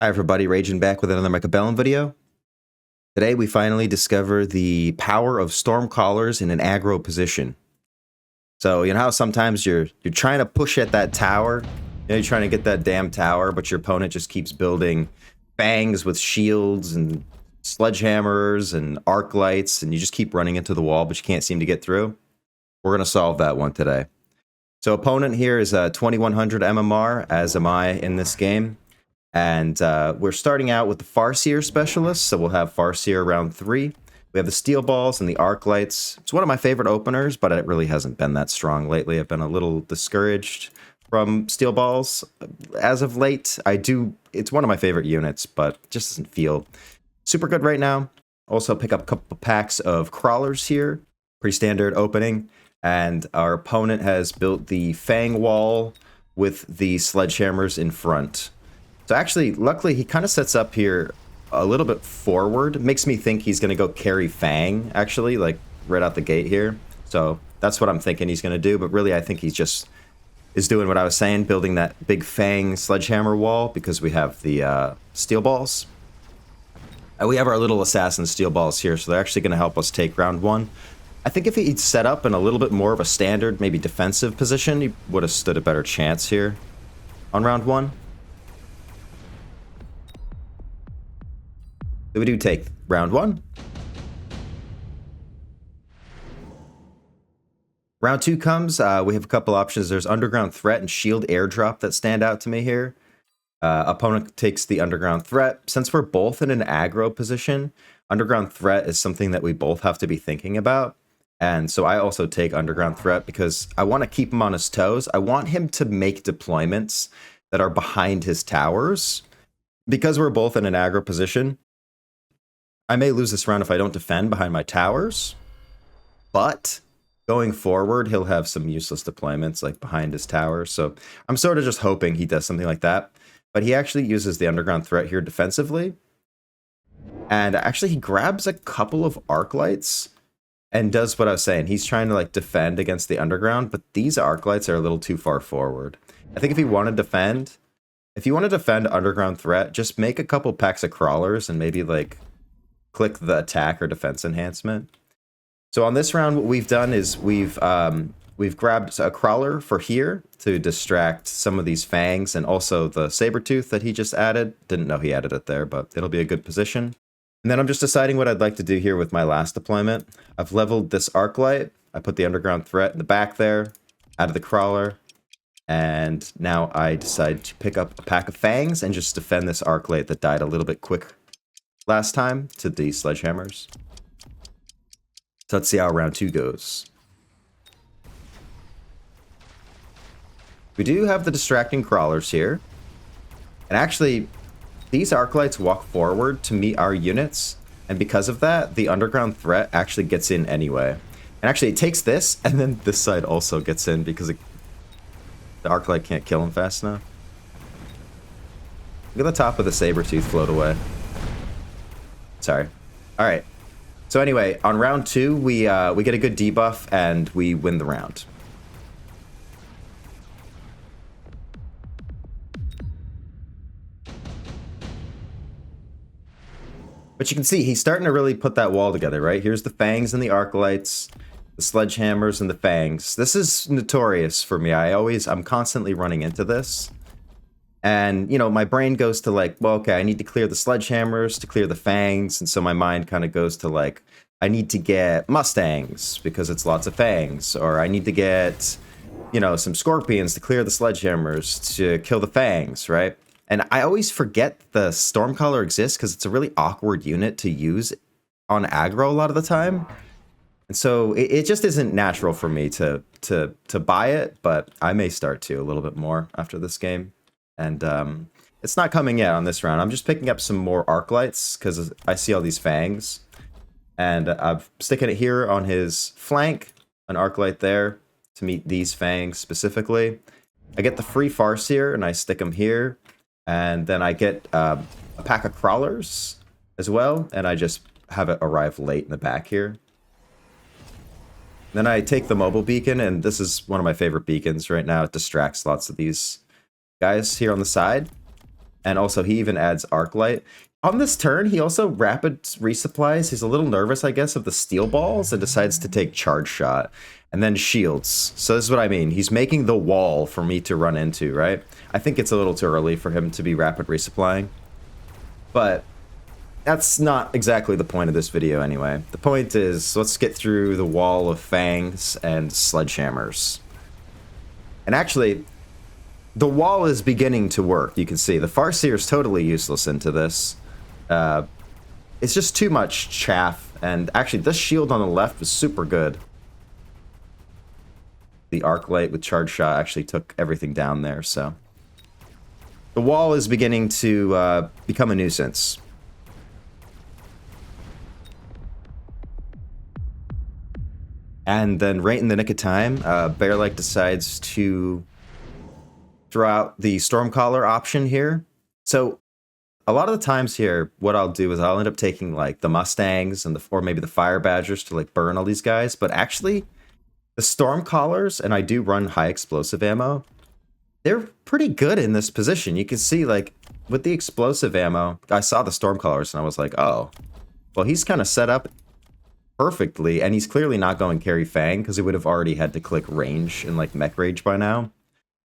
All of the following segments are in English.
Hi everybody, Raging back with another Mechabellum video. Today we finally discover the power of stormcallers in an aggro position. So you know how sometimes you're trying to push at that tower, you're trying to get that damn tower, but your opponent just keeps building fangs with shields and sledgehammers and arclights, and you just keep running into the wall, but you can't seem to get through. We're gonna solve that one today. So opponent here is a 2100 MMR, as am I in this game. And we're starting out with the Farseer specialist, so we'll have Farseer round 3. We have the steel balls and the arclights. It's one of my favorite openers, but it really hasn't been that strong lately. I've been a little discouraged from steel balls as of late. It's one of my favorite units, but it just doesn't feel super good right now. Also pick up a couple packs of crawlers here, pretty standard opening. And our opponent has built the fang wall with the sledgehammers in front. So actually, luckily, he kind of sets up here a little bit forward. Makes me think he's going to go carry Fang, actually, like right out the gate here. So that's what I'm thinking he's going to do. But really, I think he just is doing what I was saying, building that big Fang sledgehammer wall because we have the steel balls. We have our little assassin steel balls here, so they're actually going to help us take round 1. I think if he'd set up in a little bit more of a standard, maybe defensive position, he would have stood a better chance here on round 1. So we do take round 1. Round 2 comes. We have a couple options. There's underground threat and shield airdrop that stand out to me here. Opponent takes the underground threat. Since we're both in an aggro position, underground threat is something that we both have to be thinking about. And so I also take underground threat because I want to keep him on his toes. I want him to make deployments that are behind his towers. Because we're both in an aggro position, I may lose this round if I don't defend behind my towers, but going forward, he'll have some useless deployments like behind his towers. So I'm sort of just hoping he does something like that. But he actually uses the underground threat here defensively. And actually he grabs a couple of arclights and does what I was saying. He's trying to like defend against the underground, but these arclights are a little too far forward. I think if you want to defend underground threat, just make a couple packs of crawlers and maybe like click the attack or defense enhancement. So on this round, what we've done is we've grabbed a crawler for here to distract some of these fangs and also the saber tooth that he just added. Didn't know he added it there, but it'll be a good position. And then I'm just deciding what I'd like to do here with my last deployment. I've leveled this arclight. I put the underground threat in the back there, added the crawler, and now I decide to pick up a pack of fangs and just defend this arclight that died a little bit quick last time to the sledgehammers. So let's see how round 2 goes. We do have the distracting crawlers here. And actually, these arclights walk forward to meet our units. And because of that, the underground threat actually gets in anyway. And actually, it takes this, and then this side also gets in because the arclight can't kill him fast enough. Look at the top of the saber tooth float away. Sorry. All right. So anyway, on round 2, we get a good debuff and we win the round. But you can see he's starting to really put that wall together, right? Here's the fangs and the arclights, the sledgehammers and the fangs. This is notorious for me. I'm constantly running into this. And, you know, my brain goes to like, well, okay, I need to clear the sledgehammers to clear the fangs. And so my mind kind of goes to like, I need to get mustangs because it's lots of fangs. Or I need to get, you know, some scorpions to clear the sledgehammers to kill the fangs, right? And I always forget the stormcaller exists because it's a really awkward unit to use on aggro a lot of the time. And so it just isn't natural for me to buy it, but I may start to a little bit more after this game. And it's not coming yet on this round. I'm just picking up some more arclights because I see all these fangs. And I'm sticking it here on his flank, an arclight there to meet these fangs specifically. I get the free Farseer and I stick them here. And then I get a pack of crawlers as well. And I just have it arrive late in the back here. Then I take the mobile beacon, and this is one of my favorite beacons right now. It distracts lots of these guys here on the side. And also, he even adds Arclight. On this turn, he also rapid resupplies. He's a little nervous, I guess, of the steel balls and decides to take charge shot and then shields. So this is what I mean. He's making the wall for me to run into, right? I think it's a little too early for him to be rapid resupplying. But that's not exactly the point of this video anyway. The point is, let's get through the wall of fangs and sledgehammers. And actually, the wall is beginning to work. You can see the Farseer is totally useless into this. It's just too much chaff. And actually, this shield on the left was super good. The Arclight with charge shot actually took everything down there. So the wall is beginning to become a nuisance. And then right in the nick of time, Bearlike decides to throw out the Stormcaller option here. So a lot of the times here, what I'll do is I'll end up taking like the Mustangs and or maybe the Fire Badgers to like burn all these guys. But actually, the Stormcallers, and I do run high explosive ammo, they're pretty good in this position. You can see like with the explosive ammo, I saw the Stormcallers and I was like, oh, well, he's kind of set up perfectly, and he's clearly not going carry Fang because he would have already had to click range and like mech rage by now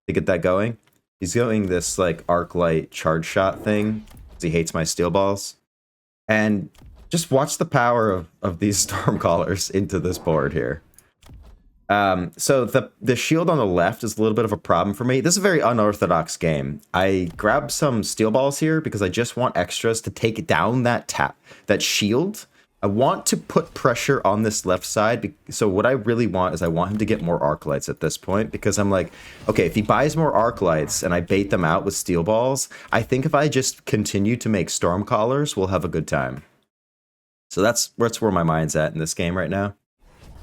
to get that going. He's going this like Arclight charge shot thing because he hates my steel balls. And just watch the power of these Stormcallers into this board here. So the shield on the left is a little bit of a problem for me. This is a very unorthodox game. I grabbed some steel balls here because I just want extras to take down that shield. I want to put pressure on this left side. So what I really want is I want him to get more arclights at this point, because I'm like, okay, if he buys more arclights and I bait them out with steel balls, I think if I just continue to make stormcallers, we'll have a good time. So that's where my mind's at in this game right now.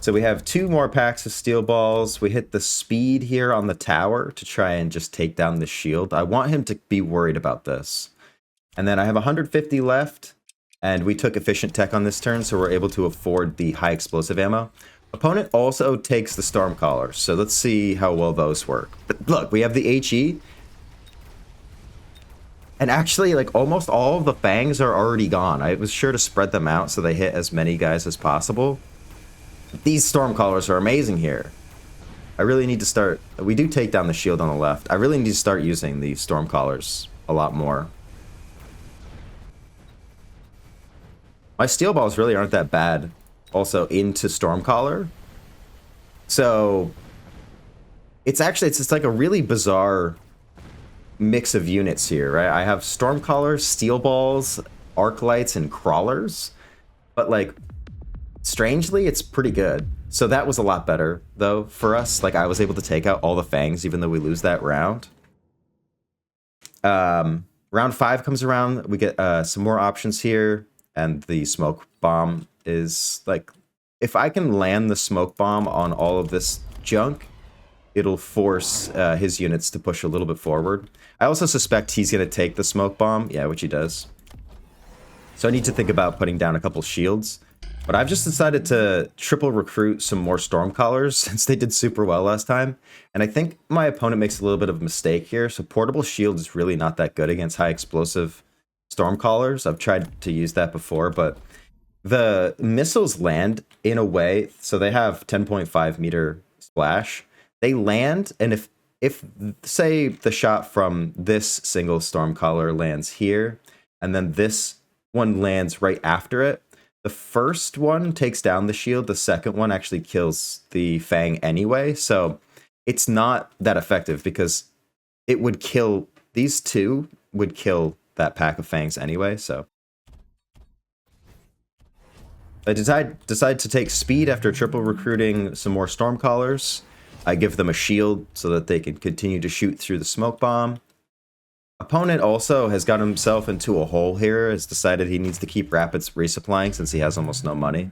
So we have 2 more packs of steel balls. We hit the speed here on the tower to try and just take down the shield. I want him to be worried about this. And then I have 150 left. And we took efficient tech on this turn, so we're able to afford the high explosive ammo. Opponent also takes the Stormcaller, so let's see how well those work. But look, we have the HE. And actually, like, almost all of the fangs are already gone. I was sure to spread them out so they hit as many guys as possible. These Stormcallers are amazing here. I really need to start... We do take down the shield on the left. I really need to start using the Stormcallers a lot more. My steel balls really aren't that bad also into Stormcaller. So it's just like a really bizarre mix of units here, right? I have Stormcallers, steel balls, arclights, and crawlers. But like, strangely, it's pretty good. So that was a lot better though for us. Like, I was able to take out all the fangs even though we lose that round. Round 5 comes around. We get some more options here. And the smoke bomb is like, if I can land the smoke bomb on all of this junk, it'll force his units to push a little bit forward. I also suspect he's going to take the smoke bomb. Yeah, which he does. So I need to think about putting down a couple shields. But I've just decided to triple recruit some more Stormcallers since they did super well last time. And I think my opponent makes a little bit of a mistake here. So portable shield is really not that good against high explosive Stormcallers. I've tried to use that before, but the missiles land in a way, so they have 10.5 meter splash. They land, and if say the shot from this single Stormcaller lands here, and then this one lands right after it, the first one takes down the shield, the second one actually kills the Fang anyway, so it's not that effective because it would kill, these two would kill that pack of fangs anyway. So I decide to take speed after triple recruiting some more Stormcallers. I give them a shield so that they can continue to shoot through the smoke bomb. Opponent also has got himself into a hole here, has decided he needs to keep rapids resupplying since he has almost no money.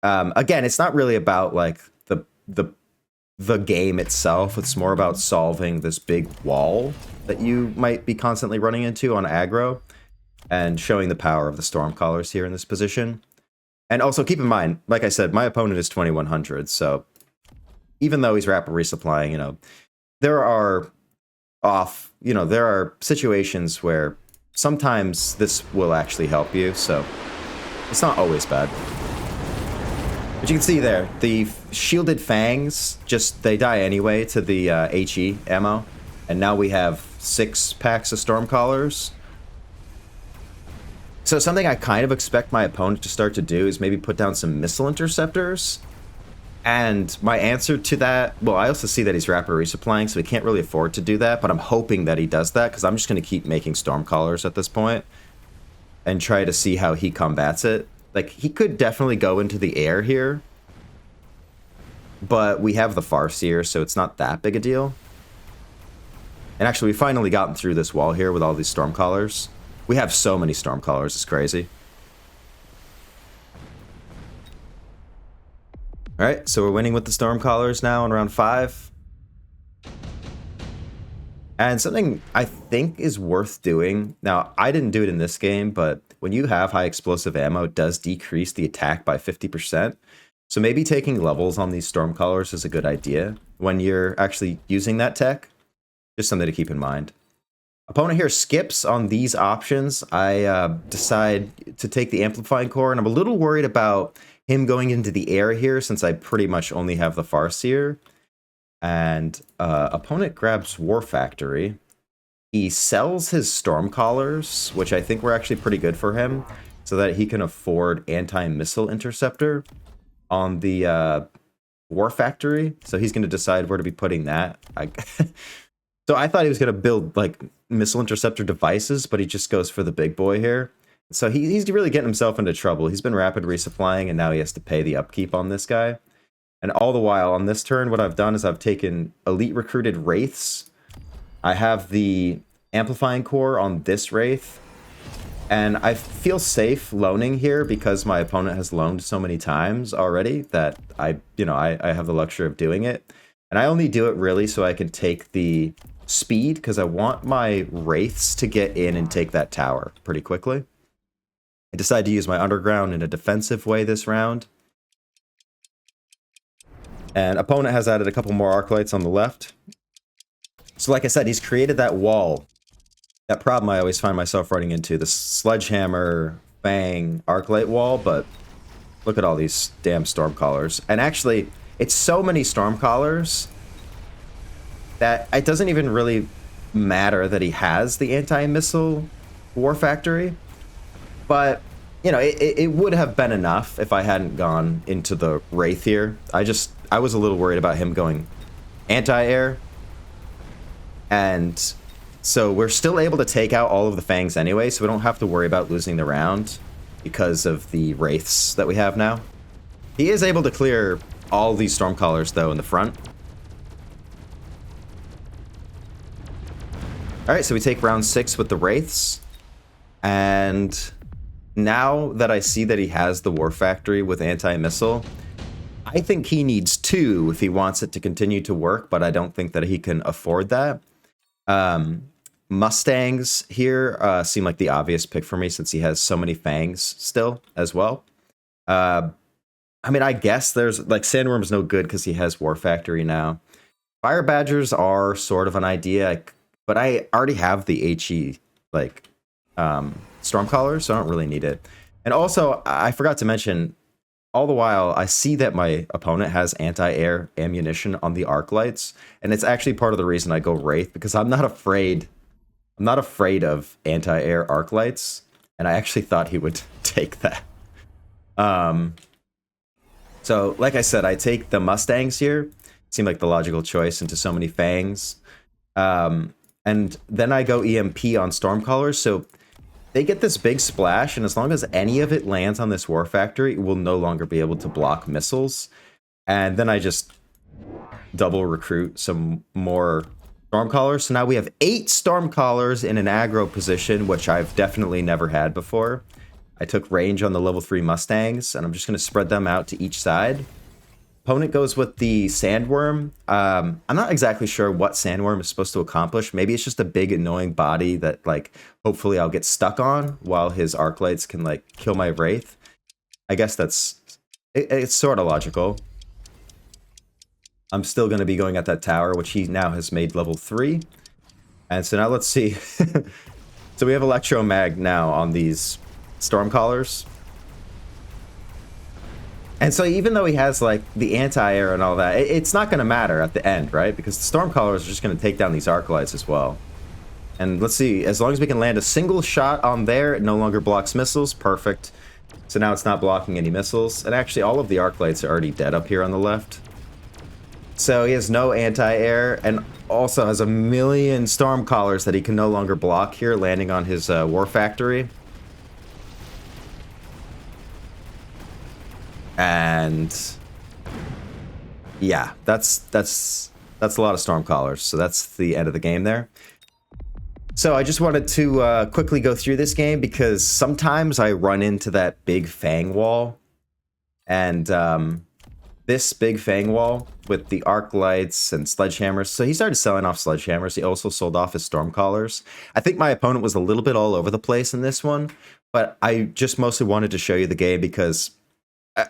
Again, it's not really about like the game itself. It's more about solving this big wall that you might be constantly running into on aggro and showing the power of the Stormcallers here in this position. And also keep in mind, like I said, my opponent is 2100, so even though he's rapid resupplying, you know, there are off. You know, there are situations where sometimes this will actually help you, so it's not always bad. But you can see there, the shielded fangs, they die anyway to the HE ammo. And now we have 6 packs of stormcallers. So something I kind of expect my opponent to start to do is maybe put down some missile interceptors. And my answer to that, well, I also see that he's rapid resupplying, so he can't really afford to do that, but I'm hoping that he does that, because I'm just going to keep making stormcallers at this point and try to see how he combats it. Like, he could definitely go into the air here, but we have the Farseer, so it's not that big a deal. And actually, we finally gotten through this wall here with all these stormcallers. We have so many stormcallers, it's crazy. Alright, so we're winning with the stormcallers now in round 5. And something I think is worth doing, now I didn't do it in this game, but when you have high explosive ammo, it does decrease the attack by 50%. So maybe taking levels on these stormcallers is a good idea when you're actually using that tech. Just something to keep in mind. Opponent here skips on these options. I decide to take the amplifying core, and I'm a little worried about him going into the air here since I pretty much only have the Farseer. And opponent grabs War Factory. He sells his Stormcallers, which I think were actually pretty good for him, so that he can afford anti-missile interceptor on the War Factory. So he's going to decide where to be putting that. So I thought he was going to build like missile interceptor devices, but he just goes for the big boy here. So he's really getting himself into trouble. He's been rapid resupplying, and now he has to pay the upkeep on this guy. And all the while, on this turn, what I've done is I've taken elite recruited Wraiths. I have the amplifying core on this Wraith. And I feel safe loaning here because my opponent has loaned so many times already that I have the luxury of doing it. And I only do it really so I can take the speed, because I want my Wraiths to get in and take that tower pretty quickly. I decided to use my underground in a defensive way this round. And opponent has added a couple more arclights on the left. So like I said, he's created that wall. That problem I always find myself running into, the sledgehammer, fang, arclight wall, but look at all these damn stormcallers. And actually, it's so many stormcallers that it doesn't even really matter that he has the anti-missile War Factory. But, you know, it would have been enough if I hadn't gone into the Wraith here. I was a little worried about him going anti-air. And so we're still able to take out all of the fangs anyway, so we don't have to worry about losing the round because of the Wraiths that we have now. He is able to clear all these stormcallers, though, in the front. Alright, so we take round 6 with the Wraiths. And now that I see that he has the War Factory with anti-missile, I think he needs 2 if he wants it to continue to work, but I don't think that he can afford that. Mustangs here seem like the obvious pick for me since he has so many fangs still as well. I mean, I guess there's like Sandworm's no good because he has War Factory now. Fire Badgers are sort of an idea, but I already have the HE like Stormcaller, so I don't really need it. And also, I forgot to mention, all the while, I see that my opponent has anti-air ammunition on the arclights, and it's actually part of the reason I go Wraith, because I'm not afraid of anti-air arclights, and I actually thought he would take that. So, like I said, I take the Mustangs here. Seemed like the logical choice into so many fangs. And then I go EMP on Stormcallers, so they get this big splash, and as long as any of it lands on this War Factory, it will no longer be able to block missiles. And then I just double recruit some more Stormcallers. So now we have 8 Stormcallers in an aggro position, which I've definitely never had before. I took range on the level 3 Mustangs, and I'm just going to spread them out to each side. Opponent goes with the Sandworm. I'm not exactly sure what Sandworm is supposed to accomplish. Maybe it's just a big annoying body that, like, hopefully I'll get stuck on while his Arclights can, like, kill my Wraith. I guess it's sort of logical. I'm still going to be going at that tower, which he now has made level 3. And so now let's see. So we have electromag now on these stormcallers. And so even though he has like the anti-air and all that, it's not going to matter at the end, right? Because the stormcallers are just going to take down these arclights as well. And let's see, as long as we can land a single shot on there, it no longer blocks missiles. Perfect. So now it's not blocking any missiles. And actually all of the arclights are already dead up here on the left. So he has no anti-air and also has a million stormcallers that he can no longer block here, landing on his war factory. And yeah, that's a lot of stormcallers. So that's the end of the game there. So I just wanted to quickly go through this game because sometimes I run into that big fang wall, and this big fang wall with the arclights and sledgehammers. So he started selling off sledgehammers. He also sold off his stormcallers. I think my opponent was a little bit all over the place in this one, but I just mostly wanted to show you the game because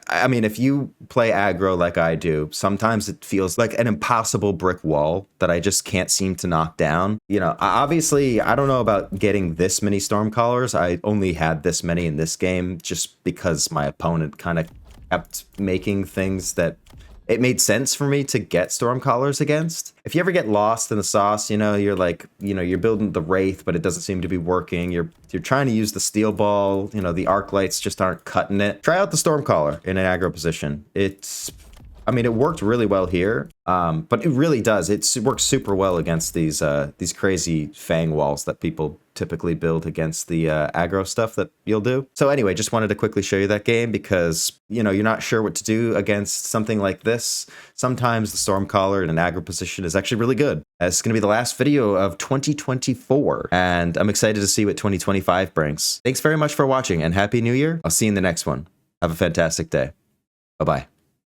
I mean, if you play aggro like I do, sometimes it feels like an impossible brick wall that I just can't seem to knock down. You know, obviously, I don't know about getting this many stormcallers. I only had this many in this game just because my opponent kind of kept making things that it made sense for me to get stormcallers against. If you ever get lost in the sauce, you know, you're like, you know, you're building the Wraith, but it doesn't seem to be working. You're trying to use the steel ball, you know, the arclights just aren't cutting it. Try out the stormcaller in an aggro position. I mean, it worked really well here, but it really does. It works super well against these crazy fang walls that people typically build against the aggro stuff that you'll do. So anyway, just wanted to quickly show you that game because, you know, you're not sure what to do against something like this. Sometimes the stormcaller in an aggro position is actually really good. This is going to be the last video of 2024, and I'm excited to see what 2025 brings. Thanks very much for watching, and Happy New Year. I'll see you in the next one. Have a fantastic day. Bye-bye.